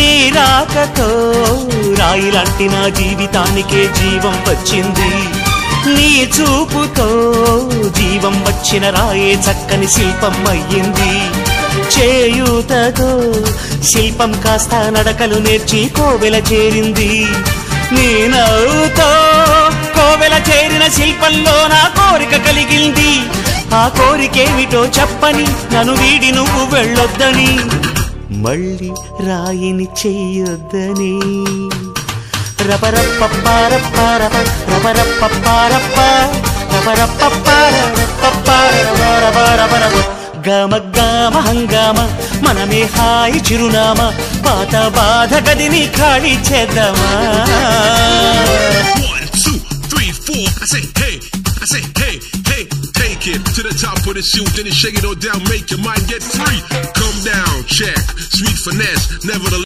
నీ రాకతో రాయిలాంటి నా జీవితానికే జీవం వచ్చింది నీ చూపుతో జీవం వచ్చిన రాయే చక్కని శిల్పం అయ్యింది చేయూతతో శిల్పం కాస్త నడకలు నేర్చి కోవెల చేరింది నీ నవ్వుతో కోవెల చేరిన శిల్పంలో నా కోరిక కలిగింది ఆ కోరికేమిటో చెప్పని నన్ను వీడి నువ్వు వెళ్ళొద్దని మళ్ళీ రాయిని చెయ్యొద్దని రపరప్పపారప్పారప రపరప్పపారప్ప రపరప్పపారపపారపపారపపారపపారప గమ గమ హంగామ మనమే హాయి చిరునామా పాత బాధ గదిని ఖాళీ చేద్దామా 1 2 3 4 I say hey hey take it to the top of the shoot then you shake it all down make your mind get free come down check sweet finesse nevertheless